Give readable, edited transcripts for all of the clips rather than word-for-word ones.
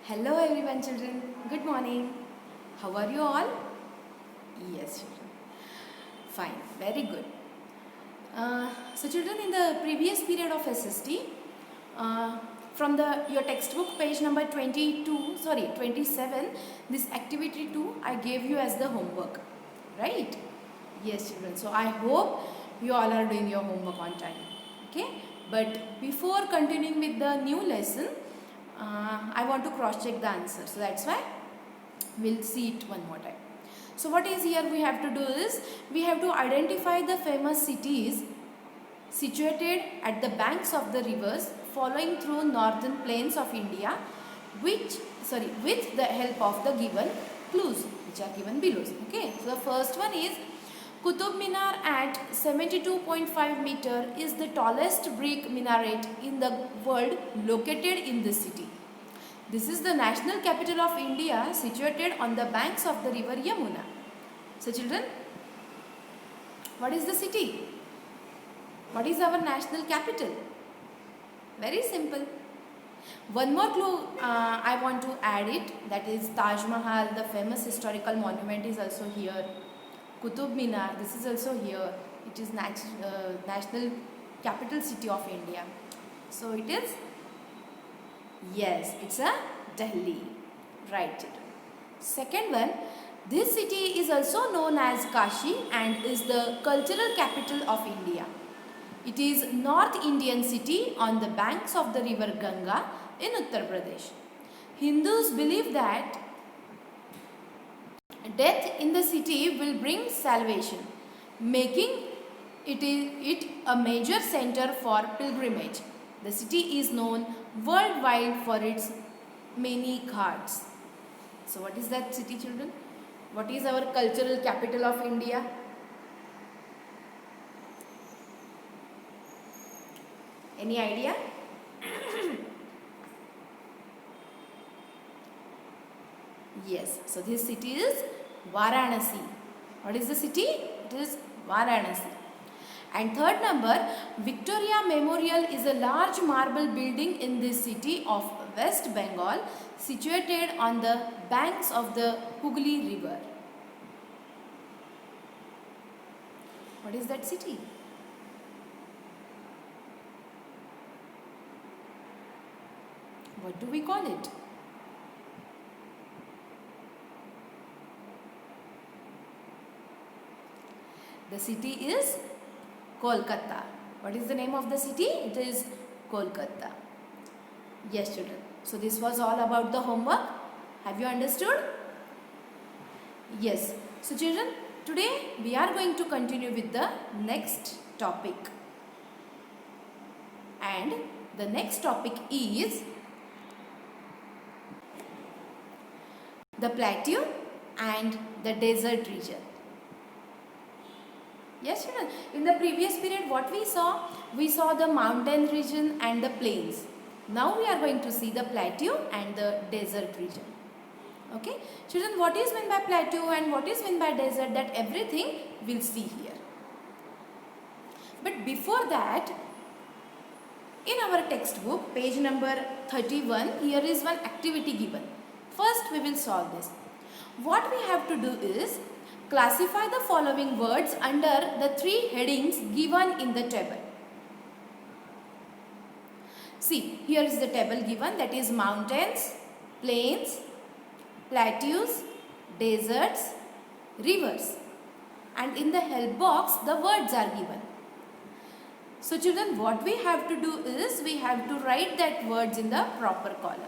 Hello everyone children, good morning. How are you all? Yes children, fine, very good. So children, in the previous period of SST, uh, from your textbook page number 27, this activity 2 I gave you as the homework, right? Yes children, so I hope you all are doing your homework on time, okay? But before continuing with the new lesson, I want to cross check the answer, so that's why we'll see it one more time. So what is here we have to do is, we have to identify the famous cities situated at the banks of the rivers following through northern plains of India, with the help of the given clues which are given below. Okay, so the first one is Qutub Minar at 72.5 meter is the tallest brick minaret in the world located in this city. This is the national capital of India situated on the banks of the river Yamuna. So children, what is the city? What is our national capital? Very simple. One more clue I want to add it, that is Taj Mahal, the famous historical monument, is also here. Qutub Minar, this is also here. It is national capital city of India. So it is, yes, it's a Delhi. Right. Second one, this city is also known as Kashi and is the cultural capital of India. It is North Indian city on the banks of the river Ganga in Uttar Pradesh. Hindus believe that death in the city will bring salvation, making it a major center for pilgrimage. The city is known worldwide for its many ghats. So what is that city, children? What is our cultural capital of India? Any idea? Yes, so this city is Varanasi. What is the city? It is Varanasi. And third number, Victoria Memorial is a large marble building in this city of West Bengal, situated on the banks of the Hooghly River. What is that city? What do we call it? The city is Kolkata. What is the name of the city? It is Kolkata. Yes, children. So this was all about the homework. Have you understood? Yes. So children, today we are going to continue with the next topic. And the next topic is the plateau and the desert region. Yes children, in the previous period what we saw the mountain region and the plains. Now we are going to see the plateau and the desert region. Okay, children, what is meant by plateau and what is meant by desert, that everything we'll see here. But before that, in our textbook page number 31, here is one activity given. First we will solve this. What we have to do is classify the following words under the three headings given in the table. See, here is the table given, that is mountains, plains, plateaus, deserts, rivers. And in the help box, the words are given. So children, what we have to do is, we have to write that words in the proper column.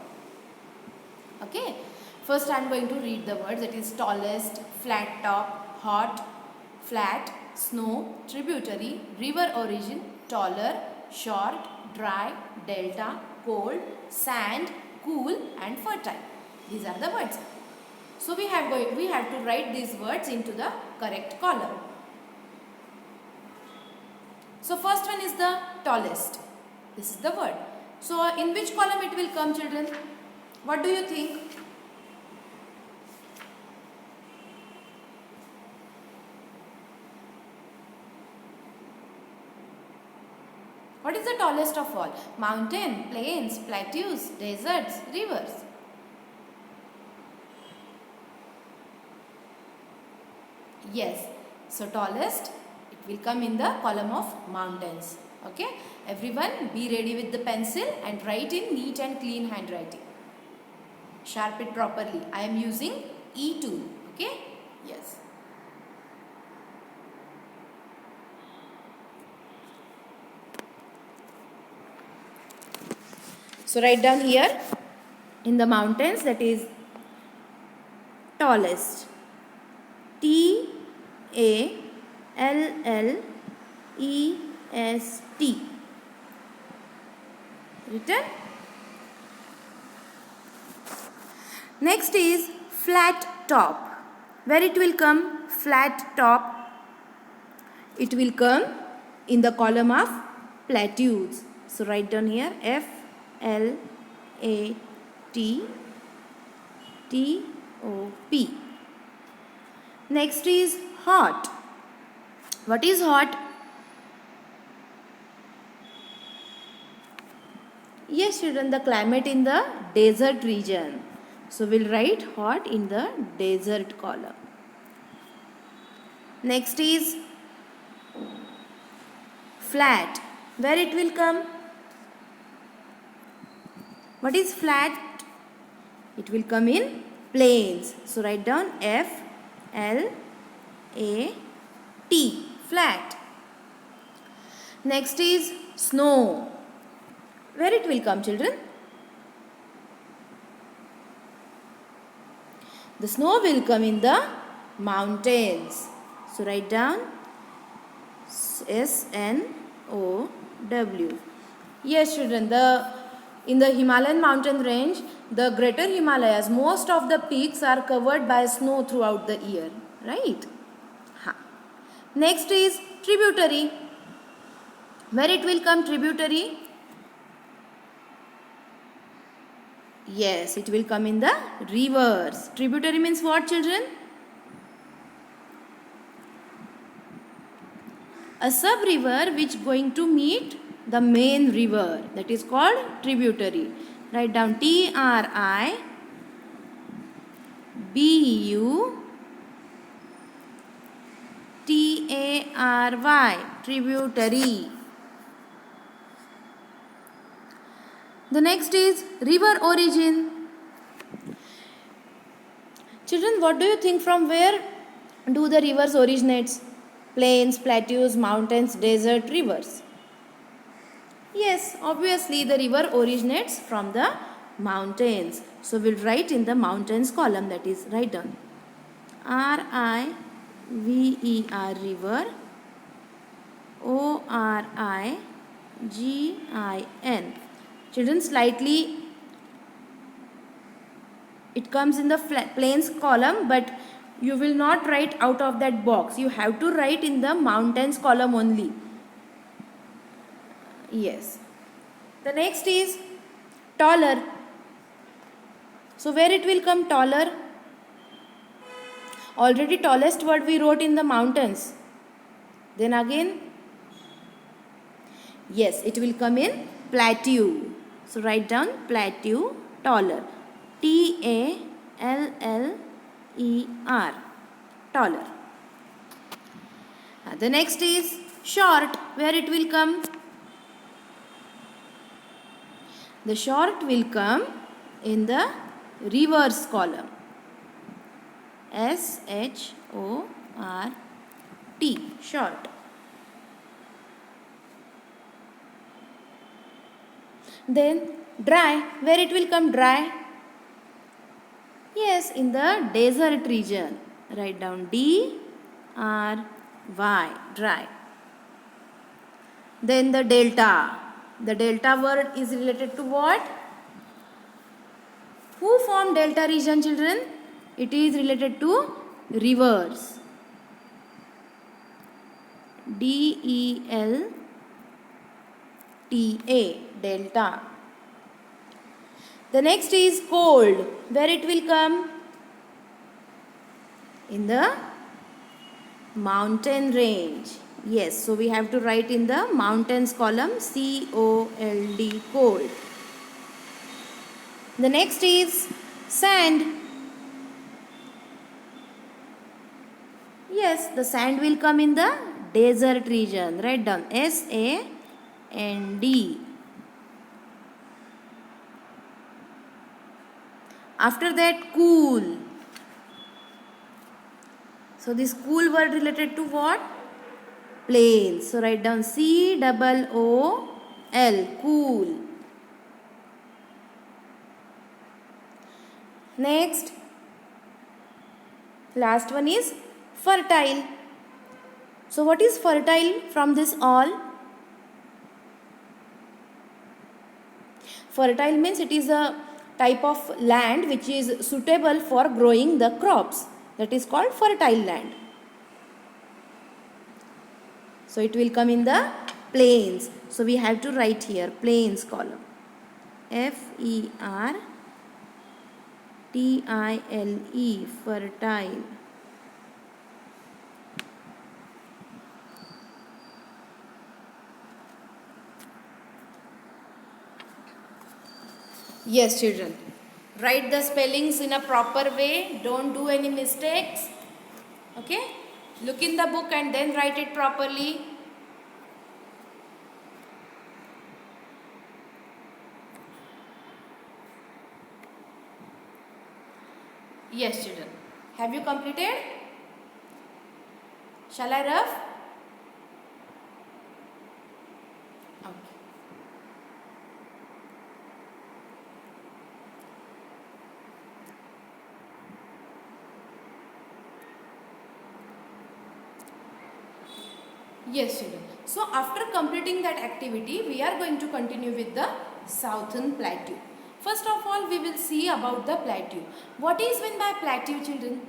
Okay. First I am going to read the words, that is tallest, flat top, hot, flat, snow, tributary, river origin, taller, short, dry, delta, cold, sand, cool and fertile. These are the words. So we have to write these words into the correct column. So first one is the tallest. This is the word. So in which column it will come, children? What do you think? What is the tallest of all? Mountain, plains, plateaus, deserts, rivers. Yes. So tallest, it will come in the column of mountains. Okay. Everyone be ready with the pencil and write in neat and clean handwriting. Sharp it properly. I am using E tool. Okay. Yes. So write down here in the mountains, that is tallest. Tallest. Written. Next is flat top. Where it will come? Flat top. It will come in the column of plateaus. So write down here FLATTOP. Next is hot. What is hot? Yes, children, the climate in the desert region. So we'll write hot in the desert column. Next is flat. Where it will come? What is flat? It will come in plains. So write down FLAT. Flat. Next is snow. Where it will come, children? The snow will come in the mountains. So write down SNOW. Yes, children, in the Himalayan mountain range, the greater Himalayas, most of the peaks are covered by snow throughout the year. Right? Next is tributary. Where it will come, tributary? Yes, it will come in the rivers. Tributary means what, children? A sub-river which going to meet the main river. That is called tributary. Write down TRIBUTARY. Tributary. The next is river origin. Children, what do you think, from where do the rivers originate? Plains, plateaus, mountains, desert, rivers. Yes, obviously the river originates from the mountains. So we'll write in the mountains column, that is write down RIVER, river, ORIGIN. Children, slightly it comes in the plains column, but you will not write out of that box. You have to write in the mountains column only. Yes. The next is taller. So where it will come, taller? Already tallest word we wrote in the mountains. Then again, yes, it will come in plateau. So write down plateau, taller. TALLER. Taller. The next is short. Where it will come? The short will come in the rivers column. SHORT. Short. Then dry. Where it will come, dry? Yes, in the desert region. Write down DRY. Dry. Then the delta. The delta word is related to what? Who form delta region, children? It is related to rivers. DELTA. Delta. The next is cold. Where it will come? In the mountain range. Yes, so we have to write in the mountains column COLD, cold. The next is sand. Yes, the sand will come in the desert region. Write down SAND. After that, cool. So this cool word related to what? Plains. So write down COOL. Cool. Next, last one is fertile. So what is fertile from this all? Fertile means it is a type of land which is suitable for growing the crops. That is called fertile land. So it will come in the plains. So we have to write here plains column. FERTILE, fertile. Yes, children. Write the spellings in a proper way. Don't do any mistakes. Okay? Look in the book and then write it properly. Yes, children. Have you completed? Shall I rough? Okay. Yes, children. So after completing that activity, we are going to continue with the Southern Plateau. First of all, we will see about the plateau. What is meant by plateau, children?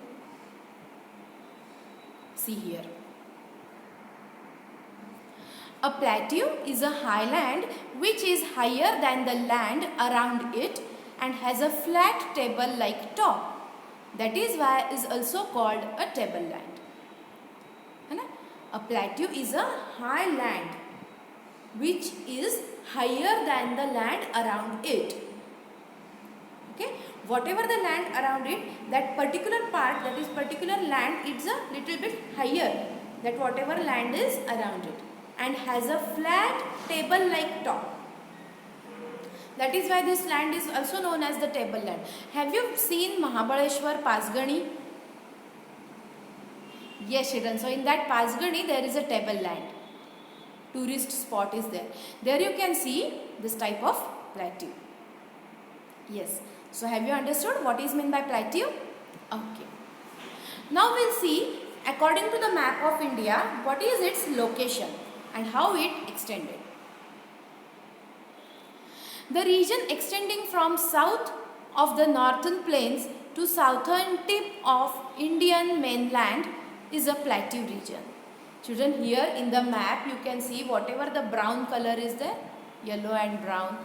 See here. A plateau is a highland which is higher than the land around it and has a flat table-like top. That is why it is also called a tableland. A plateau is a high land which is higher than the land around it. Okay, whatever the land around it, that particular part, that is particular land, it's a little bit higher than whatever land is around it and has a flat table-like top. That is why this land is also known as the tableland. Have you seen Mahabaleshwar Pasgani? Yes, children. So in that Pasgani there is a tableland. Tourist spot is there. There you can see this type of plateau. Yes. So have you understood what is meant by plateau? Okay. Now we'll see according to the map of India what is its location and how it extended. The region extending from south of the northern plains to southern tip of Indian mainland is a plateau region. Children, here in the map you can see whatever the brown color is there, yellow and brown.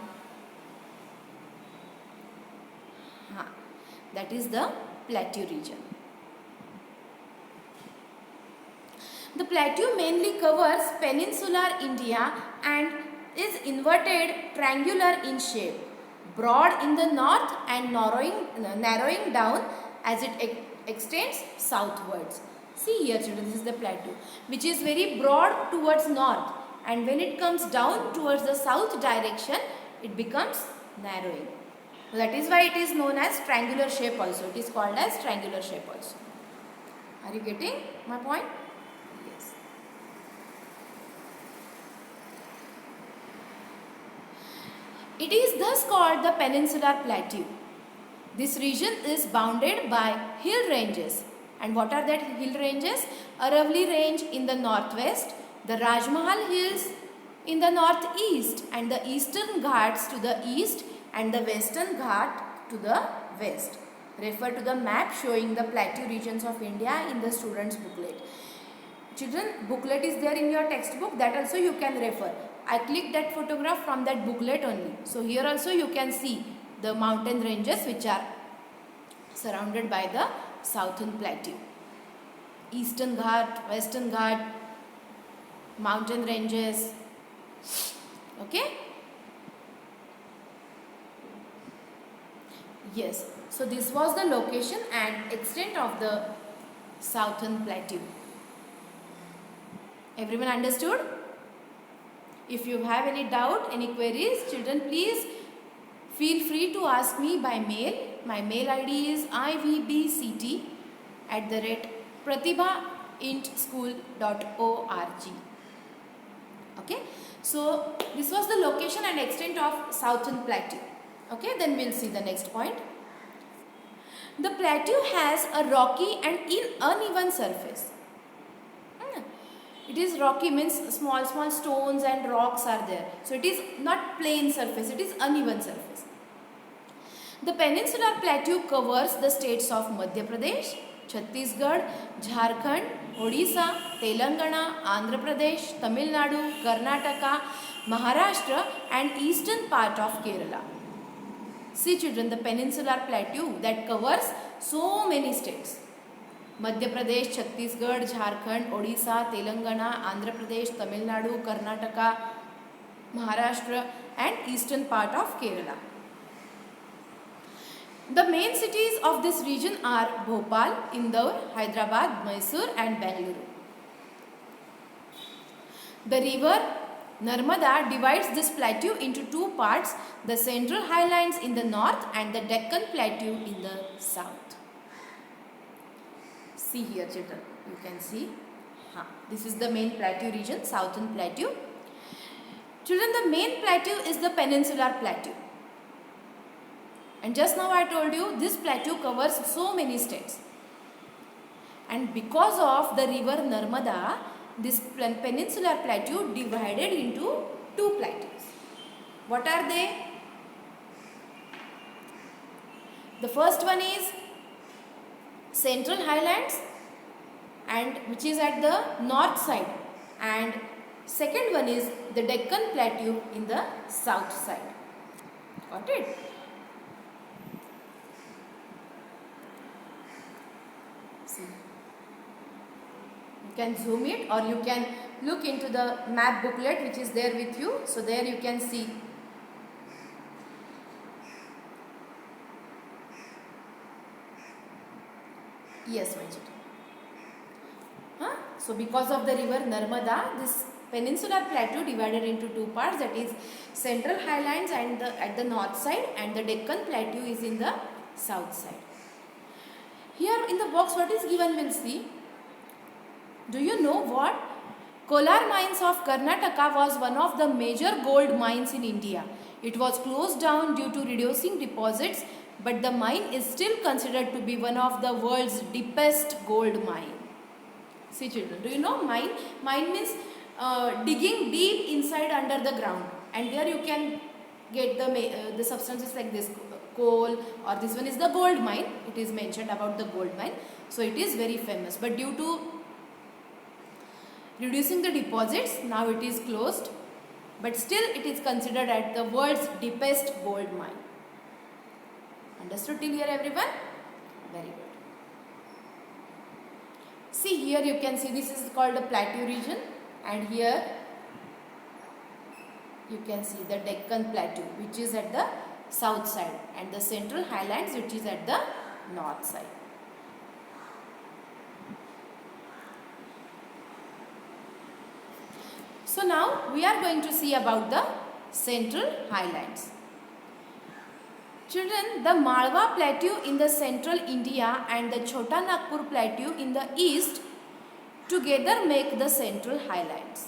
That is the plateau region. The plateau mainly covers peninsular India and is inverted triangular in shape, broad in the north and narrowing down as it extends southwards. See here children, this is the plateau which is very broad towards north, and when it comes down towards the south direction it becomes narrowing. So that is why it is known as triangular shape also. It is called as triangular shape also. Are you getting my point? Yes. It is thus called the Peninsular Plateau. This region is bounded by hill ranges. And what are that hill ranges? Aravalli Range in the northwest, the Rajmahal Hills in the northeast, and the Eastern Ghats to the east and the Western Ghat to the west. Refer to the map showing the plateau regions of India in the student's booklet. Children, booklet is there in your textbook, that also you can refer. I clicked that photograph from that booklet only. So here also you can see the mountain ranges which are surrounded by the southern plateau. Eastern Ghat, Western Ghat, mountain ranges. Okay? Yes. So this was the location and extent of the southern plateau. Everyone understood? If you have any doubt, any queries, children, please feel free to ask me by mail. My mail ID is ivbct@pratibhaintschool.org. Okay, so this was the location and extent of Southern Plateau. Okay, then we'll see the next point. The plateau has a rocky and uneven surface. It is rocky means small stones and rocks are there. So it is not plain surface, it is uneven surface. The peninsular plateau covers the states of Madhya Pradesh, Chhattisgarh, Jharkhand, Odisha, Telangana, Andhra Pradesh, Tamil Nadu, Karnataka, Maharashtra and eastern part of Kerala. See children, the peninsular plateau that covers so many states. Madhya Pradesh, Chhattisgarh, Jharkhand, Odisha, Telangana, Andhra Pradesh, Tamil Nadu, Karnataka, Maharashtra and eastern part of Kerala. The main cities of this region are Bhopal, Indore, Hyderabad, Mysore and Bangalore. The river Narmada divides this plateau into two parts, the Central Highlands in the north and the Deccan Plateau in the south. See here children, you can see. This is the main plateau region, Southern Plateau. Children, the main plateau is the peninsular plateau. And just now I told you this plateau covers so many states. And because of the river Narmada, this peninsular plateau divided into two plateaus. What are they? The first one is Central Highlands, and which is at the north side, and second one is the Deccan Plateau in the south side. Got it? See, you can zoom it or you can look into the map booklet which is there with you. So there you can see. Yes, my children. So because of the river Narmada, this peninsular plateau divided into two parts, that is Central Highlands and at the north side and the Deccan Plateau is in the south side. Here in the box what is given, we'll see. Do you know what? Kolar mines of Karnataka was one of the major gold mines in India. It was closed down due to reducing deposits, but the mine is still considered to be one of the world's deepest gold mine. See children, do you know mine? Mine means digging deep inside under the ground, and there you can get the substances like this coal, or this one is the gold mine. It is mentioned about the gold mine. So it is very famous, but due to reducing the deposits, now it is closed, but still it is considered as the world's deepest gold mine. Understood till here everyone? Very good. See here you can see this is called the plateau region, and here you can see the Deccan Plateau which is at the south side and the Central Highlands which is at the north side. So now we are going to see about the Central Highlands. Children, the Malwa Plateau in the central India and the Chota Nagpur Plateau in the east together make the Central Highlands.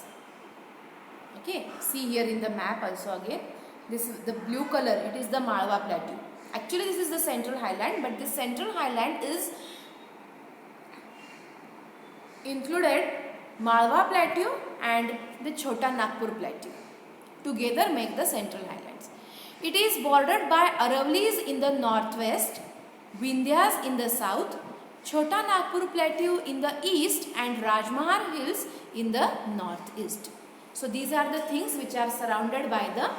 Okay, see here in the map also again. This is the blue color, it is the Malwa Plateau. Actually this is the Central Highland, but this Central Highland is included Malwa Plateau and the Chota Nagpur Plateau. Together make the Central Highlands. It is bordered by Aravallis in the northwest, Vindhyas in the south, Chota Nagpur Plateau in the east and Rajmahar Hills in the northeast. So these are the things which are surrounded by the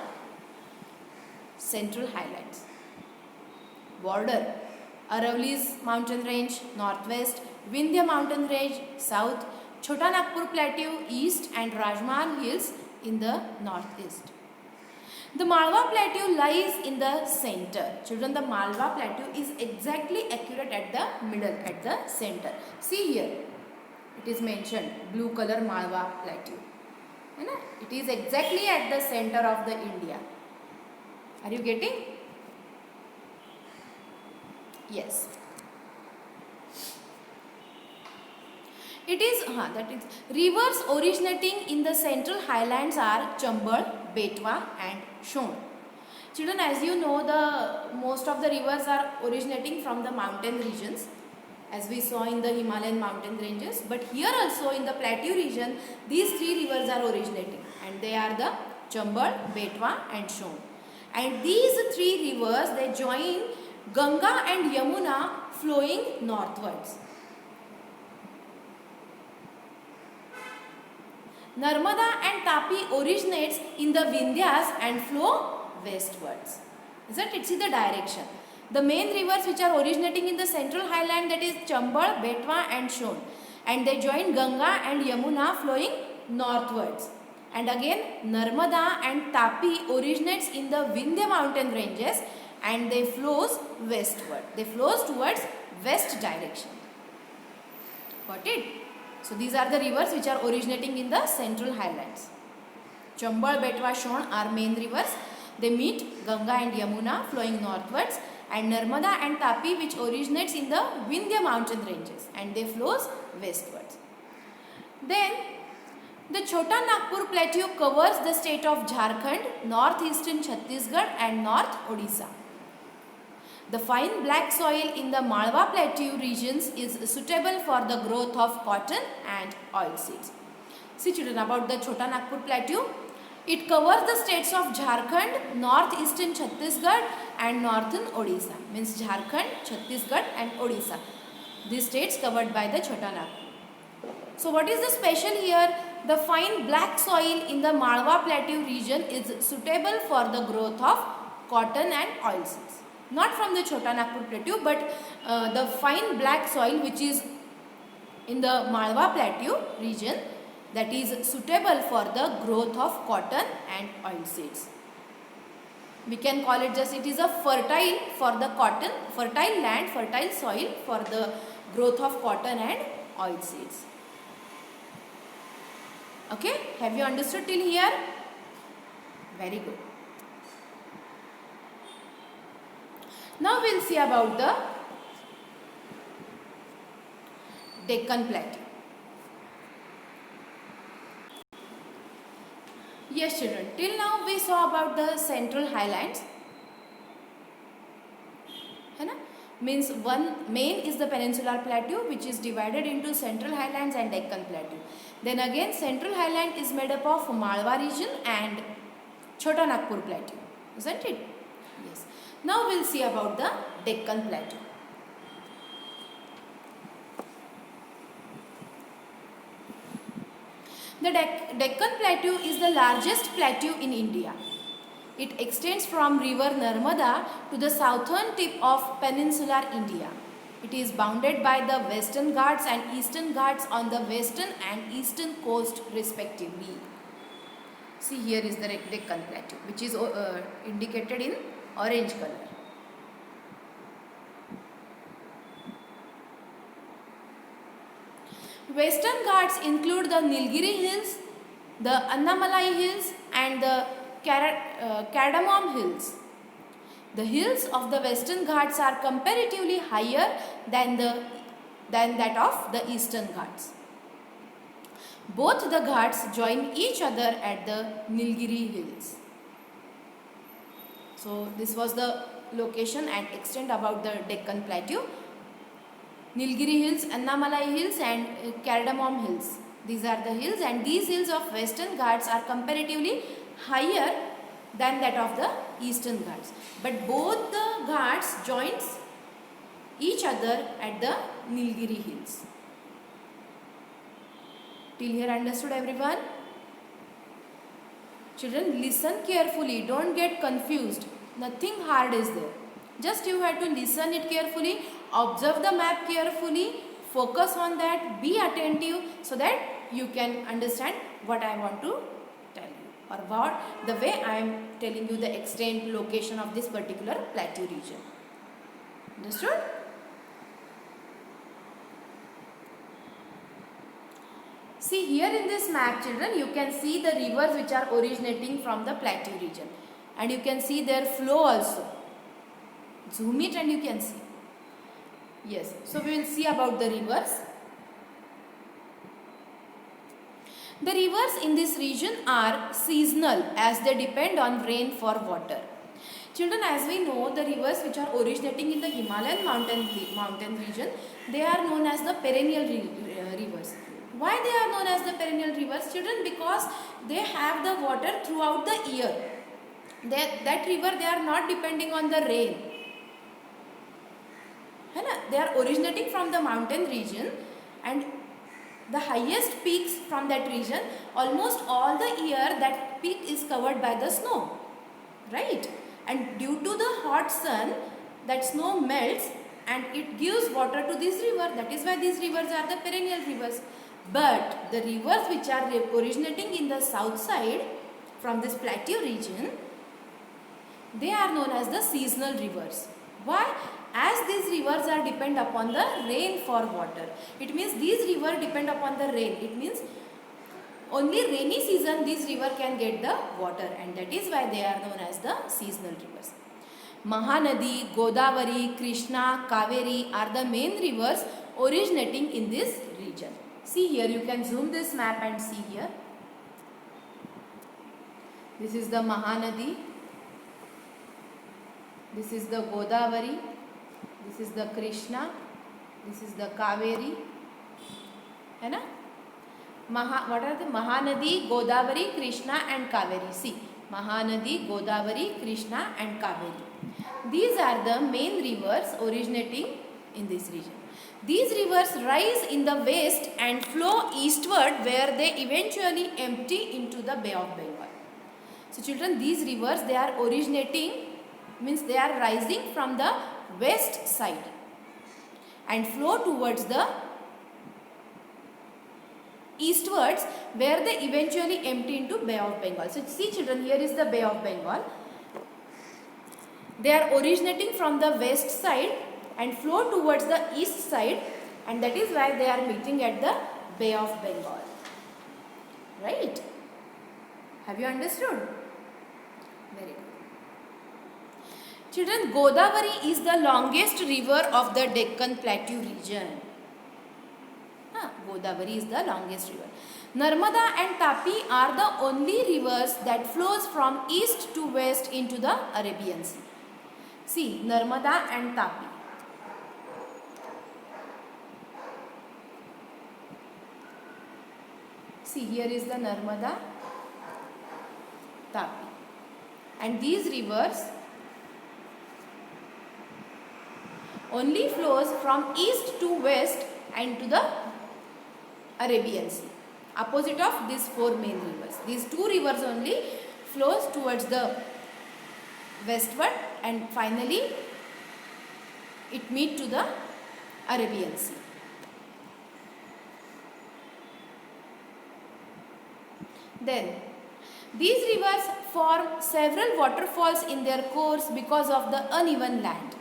Central Highlands. Border Aravallis mountain range northwest, Vindhya mountain range south, Chota Nagpur Plateau east and Rajmahar Hills in the northeast. The Malwa Plateau lies in the center. Children, the Malwa Plateau is exactly accurate at the middle, at the center. See here, it is mentioned blue color Malwa plateau, है ना. It is exactly at the center of the India. Are you getting? Yes. It is that is rivers originating in the central highlands are Chambal, Betwa and Shon. Children, as you know, the most of the rivers are originating from the mountain regions, as we saw in the Himalayan mountain ranges. But here also in the plateau region, these three rivers are originating, and they are the Chambal, Betwa and Shon. And these three rivers, they join Ganga and Yamuna flowing northwards. Narmada and Tapi originates in the Vindhyas and flow westwards. Isn't it? See the direction. The main rivers which are originating in the central highland, that is Chambal, Betwa and Shon, and they join Ganga and Yamuna flowing northwards. And again Narmada and Tapi originates in the Vindhya mountain ranges and they flows westward. They flows towards west direction. Got it? So these are the rivers which are originating in the central highlands. Chambal, Betwa, Shon are main rivers. They meet Ganga and Yamuna flowing northwards, and Narmada and Tapi which originates in the Vindhya mountain ranges and they flows westwards. Then the Chota Nagpur plateau covers the state of Jharkhand, northeastern Chhattisgarh and north Odisha. The fine black soil in the Malwa plateau regions is suitable for the growth of cotton and oilseeds. See children, about the Chota Nagpur plateau, it covers the states of Jharkhand, northeastern Chhattisgarh and northern Odisha. Means Jharkhand, Chhattisgarh and Odisha. These states covered by the Chota Nagpur. So what is the special here? The fine black soil in the Malwa plateau region is suitable for the growth of cotton and oilseeds. Not from the Chota Nagpur plateau, but the fine black soil which is in the Malwa plateau region, that is suitable for the growth of cotton and oilseeds. We can call it just, it is a fertile for the cotton, fertile land, fertile soil for the growth of cotton and oilseeds. Okay, have you understood till here? Very good. Now we will see about the Deccan Plateau. Yes children, till now we saw about the central highlands. है ना? Means one main is the peninsular plateau which is divided into central highlands and Deccan Plateau. Then again central highland is made up of Malwa region and Chota Nagpur Plateau. Isn't it? Yes. Now we will see about the Deccan Plateau. The Deccan Plateau is the largest plateau in India. It extends from river Narmada to the southern tip of peninsular India. It is bounded by the Western Ghats and Eastern Ghats on the western and eastern coast respectively. See, here is the Deccan Plateau which is indicated in orange color. Western Ghats include the Nilgiri Hills, the Annamalai Hills and the Cardamom Hills. The hills of the Western Ghats are comparatively higher than that of the Eastern Ghats. Both the Ghats join each other at the Nilgiri Hills. So this was the location and extent about the Deccan Plateau. Nilgiri Hills, Annamalai Hills and Cardamom Hills. These are the hills, and these hills of Western Ghats are comparatively higher than that of the Eastern Ghats. But both the Ghats joins each other at the Nilgiri Hills. Till here understood everyone? Children, listen carefully, don't get confused. Nothing hard is there. Just you have to listen it carefully, observe the map carefully, focus on that, be attentive so that you can understand what I want to tell you, or what the way I am telling you the extent, location of this particular plateau region. Understood? See here in this map, children, you can see the rivers which are originating from the plateau region, and you can see their flow also. Zoom it and you can see. Yes, so we will see about the rivers. The rivers in this region are seasonal as they depend on rain for water. Children, as we know, the rivers which are originating in the Himalayan mountain region, they are known as the perennial rivers. Why they are known as the perennial rivers, children? Because they have the water throughout the year. That river, they are not depending on the rain. They are originating from the mountain region, and the highest peaks from that region, almost all the year that peak is covered by the snow, right? And due to the hot sun, that snow melts and it gives water to this river. That is why these rivers are the perennial rivers. But the rivers which are originating in the south side from this plateau region, they are known as the seasonal rivers. Why? As these rivers are depend upon the rain for water. It means these rivers depend upon the rain. It means only rainy season this river can get the water, and that is why they are known as the seasonal rivers. Mahanadi, Godavari, Krishna, Kaveri are the main rivers originating in this region. See here, you can zoom this map and see here. This is the Mahanadi. This is the Godavari. This is the Krishna. This is the Kaveri. है ना? What are the Mahanadi, Godavari, Krishna and Kaveri? See, Mahanadi, Godavari, Krishna and Kaveri. These are the main rivers originating in this region. These rivers rise in the west and flow eastward, where they eventually empty into the Bay of Bengal. So children, these rivers, they are originating, means they are rising from the west side and flow towards the eastwards, where they eventually empty into Bay of Bengal. So see children, here is the Bay of Bengal. They are originating from the west side and flow towards the east side, and that is why they are meeting at the Bay of Bengal. Right? Have you understood? Very good. Children, Godavari is the longest river of the Deccan Plateau region. Godavari is the longest river. Narmada and Tapi are the only rivers that flows from east to west into the Arabian Sea. See, Narmada and Tapi. See, here is the Narmada, Tapi. And these rivers only flows from east to west and to the Arabian Sea, opposite of these four main rivers. These two rivers only flows towards the westward, and finally it meet to the Arabian Sea. Then these rivers form several waterfalls in their course because of the uneven land.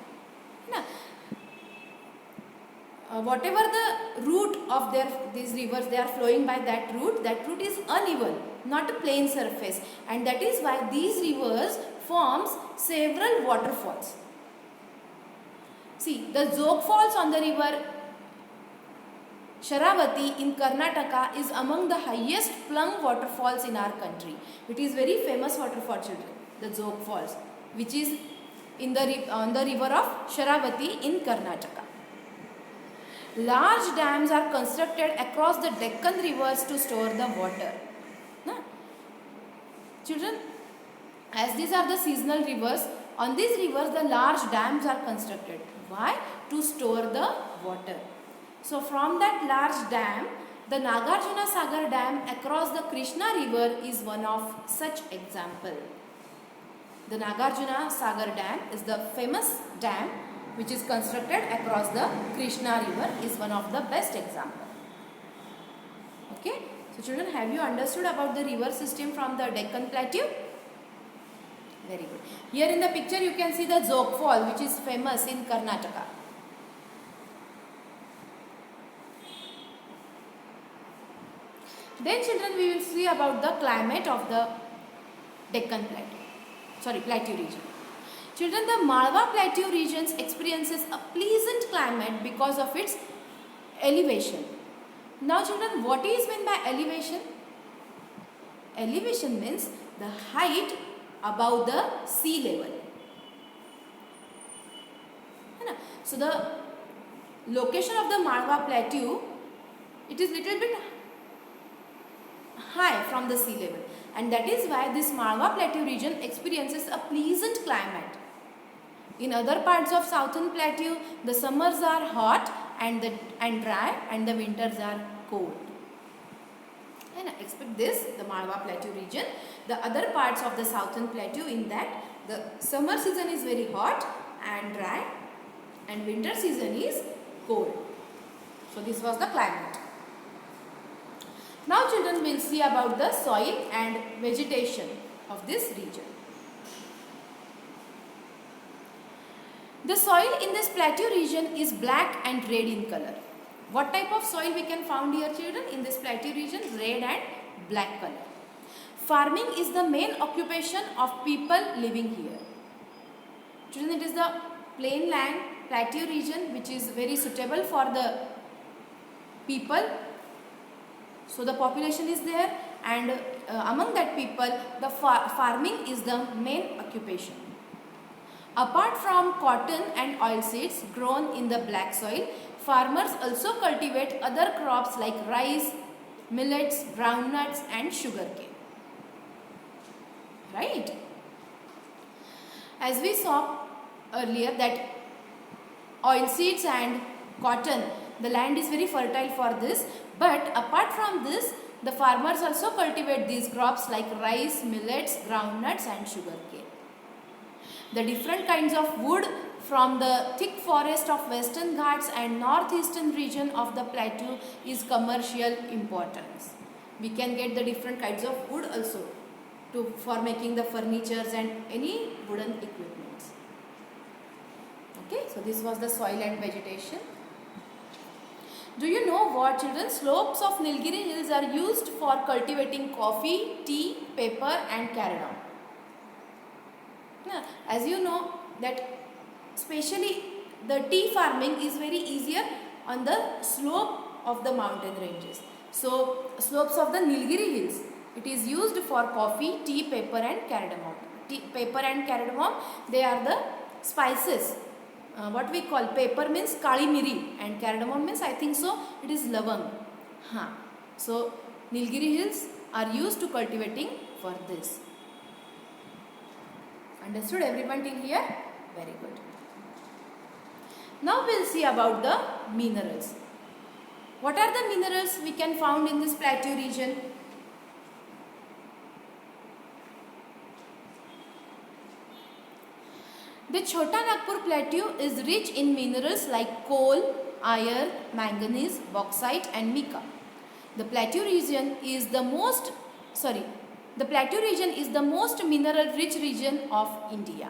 Whatever the route of these rivers, they are flowing by that route is uneven, not a plain surface, and that is why these rivers forms several waterfalls. See, the Zog Falls on the river Sharavati in Karnataka is among the highest flung waterfalls in our country. It is very famous waterfall, children, the Zog Falls, which is on the river of Sharavati in Karnataka. Large dams are constructed across the Deccan rivers to store the water. Children, as these are the seasonal rivers, on these rivers the large dams are constructed. Why? To store the water. So from that large dam, the Nagarjuna Sagar Dam across the Krishna river is one of such example. The Nagarjuna Sagar Dam is the famous dam which is constructed across the Krishna river, is one of the best example. Okay, so children, have you understood about the river system from the Deccan Plateau? Very good. Here in the picture you can see the Zog Fall, which is famous in Karnataka. Then children, we will see about the climate of the Deccan Plateau. Sorry, Plateau region. Children, the Malwa Plateau regions experiences a pleasant climate because of its elevation. Now children, what is meant by elevation? Elevation means the height above the sea level. So the location of the Malwa Plateau, it is little bit high from the sea level, and that is why this Malwa Plateau region experiences a pleasant climate. In other parts of southern plateau, the summers are hot and dry, and the winters are cold. And expect this, the Malwa Plateau region, the other parts of the southern plateau, in that the summer season is very hot and dry, and winter season is cold. So this was the climate. Now children, will see about the soil and vegetation of this region. The soil in this plateau region is black and red in color. What type of soil we can find here children in this plateau region? Red and black color. Farming is the main occupation of people living here. Children, it is the plain land plateau region which is very suitable for the people. So the population is there, and among that people the farming is the main occupation. Apart from cotton and oilseeds grown in the black soil, farmers also cultivate other crops like rice, millets, groundnuts and sugarcane. Right? As we saw earlier that oilseeds and cotton, the land is very fertile for this, but apart from this, the farmers also cultivate these crops like rice, millets, groundnuts and sugarcane. The different kinds of wood from the thick forest of Western Ghats and northeastern region of the plateau is commercial importance. We can get the different kinds of wood also for making the furnitures and any wooden equipments. Okay, so this was the soil and vegetation. Do you know what children? Slopes of Nilgiri hills are used for cultivating coffee, tea, pepper and cardamom. As you know that especially the tea farming is very easier on the slope of the mountain ranges. So slopes of the Nilgiri hills, it is used for coffee, tea, pepper and cardamom. Tea, pepper and cardamom, they are the spices. What we call pepper means kali miri and cardamom means, I think so, it is lavang. So Nilgiri hills are used to cultivating for this. Understood everyone till here? Very good. Now we will see about the minerals. What are the minerals we can find in this plateau region? The Chota Nagpur plateau is rich in minerals like coal, iron, manganese, bauxite and mica. The plateau region is the most mineral rich region of India.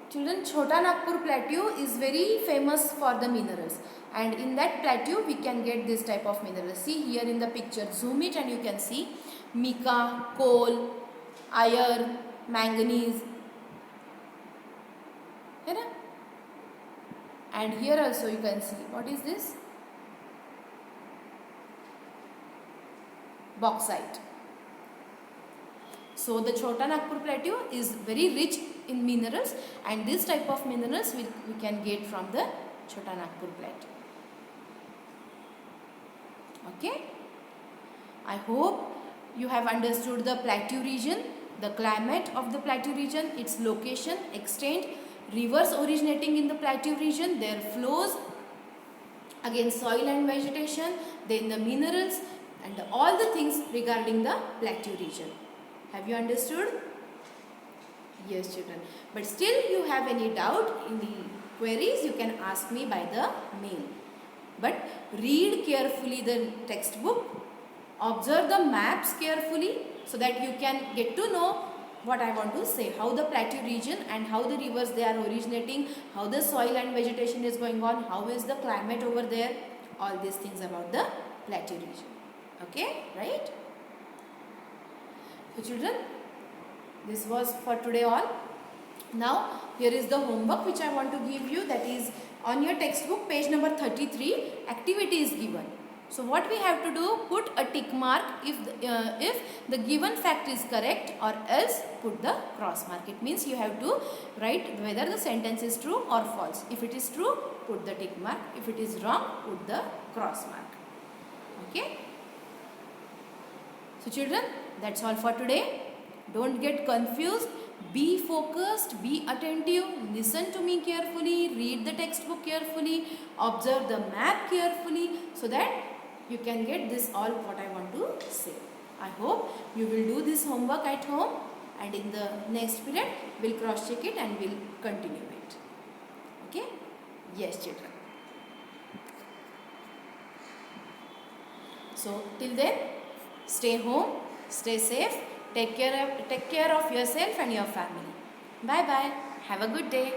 Children, Chota Nagpur plateau is very famous for the minerals, and in that plateau we can get this type of minerals. See here in the picture, zoom it and you can see mica, coal, iron, manganese. And here also you can see, what is this? Bauxite. So the Chota Nagpur plateau is very rich in minerals, and this type of minerals we can get from the Chota Nagpur plateau. Okay? I hope you have understood the plateau region, the climate of the plateau region, its location, extent, rivers originating in the plateau region, their flows, again soil and vegetation, then the minerals and all the things regarding the plateau region. Have you understood? Yes children. But still you have any doubt, any queries, you can ask me by the mail. But read carefully the textbook, observe the maps carefully so that you can get to know what I want to say, how the plateau region and how the rivers they are originating, how the soil and vegetation is going on, how is the climate over there, all these things about the plateau region. Okay, right? So children, this was for today all. Now here is the homework which I want to give you, that is on your textbook page number 33, activity is given. So what we have to do, put a tick mark if the given fact is correct, or else put the cross mark. It means you have to write whether the sentence is true or false. If it is true, put the tick mark. If it is wrong, put the cross mark. Okay. So children, that's all for today. Don't get confused. Be focused, be attentive, listen to me carefully, read the textbook carefully, observe the map carefully, so that you can get this all what I want to say. I hope you will do this homework at home, and in the next period we'll cross check it and we'll continue it. Okay? Yes, children. So till then, stay home, stay safe, take care of yourself and your family. Bye bye. Have a good day.